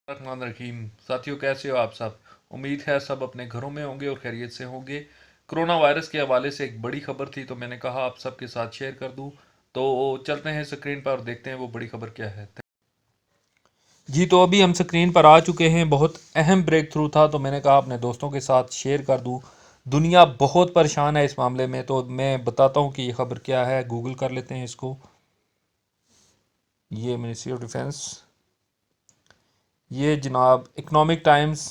रहमान रहीम। साथियों, कैसे हो आप सब? उम्मीद है सब अपने घरों में होंगे और खैरियत से होंगे। कोरोना वायरस के हवाले से एक बड़ी खबर थी, तो मैंने कहा आप सबके साथ शेयर कर दूं। तो चलते हैं स्क्रीन पर और देखते हैं वो बड़ी खबर क्या है। जी, तो अभी हम स्क्रीन पर आ चुके हैं। बहुत अहम ब्रेक थ्रू था, तो मैंने कहा अपने दोस्तों के साथ शेयर कर दूं। दुनिया बहुत परेशान है इस मामले में, तो मैं बताता हूं कि ये खबर क्या है। गूगल कर लेते हैं इसको। ये मिनिस्ट्री ऑफ डिफेंस, ये जनाब इकोनॉमिक टाइम्स,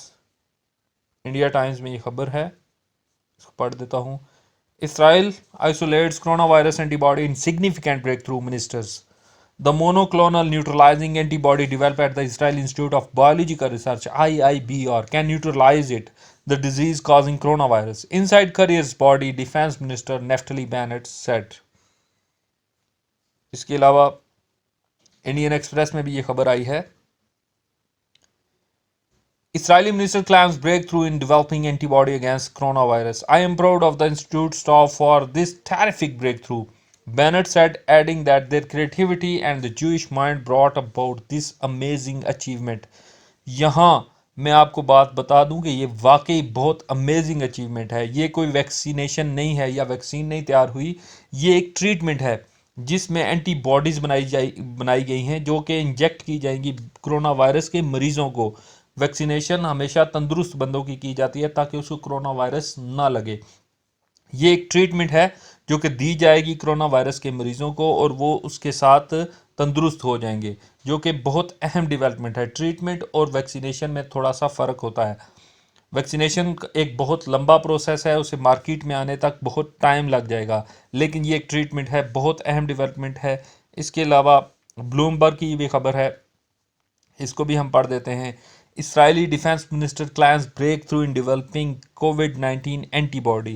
इंडिया टाइम्स में ये खबर है। इसको पढ़ देता हूँ। Israel isolates coronavirus antibody in significant breakthrough, ministers. The monoclonal neutralizing antibody developed at the Israel Institute of Biological Research (IIBR) can neutralize the disease causing coronavirus. Inside Career's body, Defense Minister Naftali Bennett said. इसके अलावा Indian express में भी ये खबर आई है। Israeli minister claims breakthrough in developing antibody against coronavirus. I am proud of the institute staff for this terrific breakthrough, Bennett said, adding that their creativity and the Jewish mind brought about this amazing achievement. यहाँ मैं आपको बात बता दूं कि ये वाकई बहुत अमेजिंग अचीवमेंट है। ये कोई वैक्सीनेशन नहीं है या वैक्सीन नहीं तैयार हुई। ये एक ट्रीटमेंट है जिसमें एंटीबॉडीज़ बनाई गई हैं, जो कि इंजेक्ट की जाएंगी कोरोना वायरस के मरीजों को। वैक्सीनेशन हमेशा तंदुरुस्त बंदों की जाती है ताकि उसको कोरोना वायरस ना लगे। ये एक ट्रीटमेंट है जो कि दी जाएगी कोरोना वायरस के मरीजों को, और वो उसके साथ तंदुरुस्त हो जाएंगे, जो कि बहुत अहम डेवलपमेंट है। ट्रीटमेंट और वैक्सीनेशन में थोड़ा सा फ़र्क होता है। वैक्सीनेशन एक बहुत लंबा प्रोसेस है, उसे मार्केट में आने तक बहुत टाइम लग जाएगा, लेकिन ये एक ट्रीटमेंट है, बहुत अहम डेवलपमेंट है। इसके अलावा ब्लूमबर्ग की भी खबर है, इसको भी हम पढ़ देते हैं। Israeli Defense Minister claims breakthrough in developing COVID-19 antibody.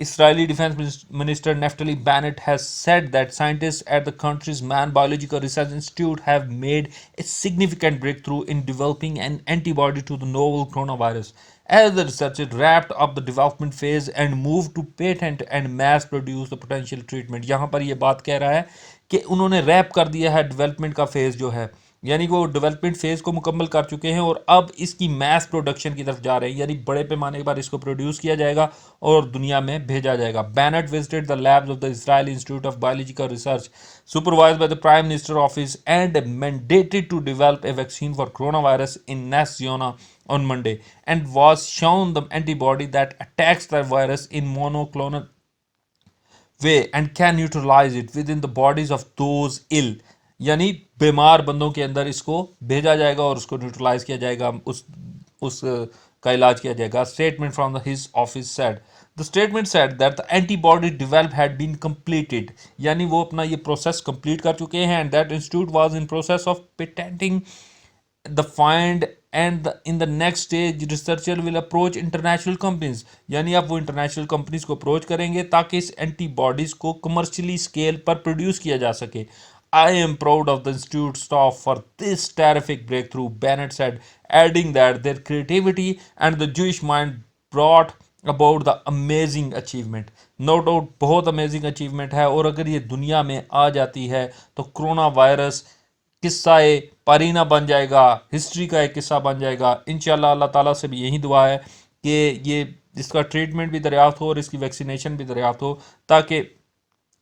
Israeli Defense Minister Naftali Bennett has said that scientists at the country's Mann Biological Research Institute have made a significant breakthrough in developing an antibody to the novel coronavirus. As the researchers wrapped up the development phase and moved to patent and mass produce the potential treatment. यहाँ पर ये बात कह रहा है कि उन्होंने rap कर दिया है डेवलपमेंट का फेज़ जो है, यानी वो डेवलपमेंट फेज़ को मुकम्मल कर चुके हैं और अब इसकी मैस प्रोडक्शन की तरफ जा रहे हैं, यानी बड़े पैमाने पर इसको प्रोड्यूस किया जाएगा और दुनिया में भेजा जाएगा। Bennett visited the labs of the Israel Institute of Biological Research supervised by the prime minister office and mandated to develop a vaccine for coronavirus in Ness Ziona on Monday, and was shown the antibody that attacks the virus in monoclonal way and can neutralize it within the bodies of those ill. यानी बीमार बंदों के अंदर इसको भेजा जाएगा और उसको न्यूट्रलाइज किया जाएगा, उस का इलाज किया जाएगा। Statement from his office said, the statement said that the antibody develop had been completed, यानी वो अपना ये प्रोसेस कंप्लीट कर चुके हैं, and that institute was in process of patenting the find and in the next stage researcher will approach international companies, यानी अब वो इंटरनेशनल कंपनीज को अप्रोच करेंगे ताकि इस एंटीबॉडीज को कमर्शियली स्केल पर प्रोड्यूस किया जा सके। I am proud of the institute staff for this terrific breakthrough, Bennett said, adding that their creativity and the Jewish mind brought about the amazing achievement. No doubt बहुत amazing achievement है, और अगर ये दुनिया में आ जाती है तो कोरोना वायरस किस्सा परीना बन जाएगा, हिस्ट्री का एक किस्सा बन जाएगा। इंशाल्लाह अल्लाह ताला से भी यही दुआ है कि ये इसका ट्रीटमेंट भी दरियाफ्त हो और इसकी वैक्सीनेशन भी दरियाफ्त हो, ताकि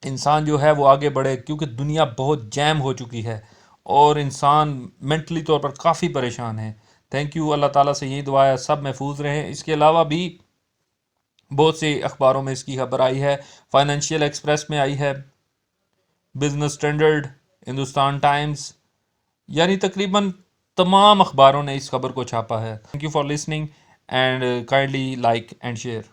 इंसान जो है वो आगे बढ़े, क्योंकि दुनिया बहुत जैम हो चुकी है और इंसान मेंटली तौर पर काफ़ी परेशान है। थैंक यू, अल्लाह ताला से यही दुआ है सब महफूज रहें। इसके अलावा भी बहुत से अखबारों में इसकी खबर आई है। फाइनेंशियल एक्सप्रेस में आई है, बिजनेस स्टैंडर्ड, हिंदुस्तान टाइम्स, यानी तकरीबन तमाम अखबारों ने इस खबर को छापा है। Thank you for listening and kindly like and share.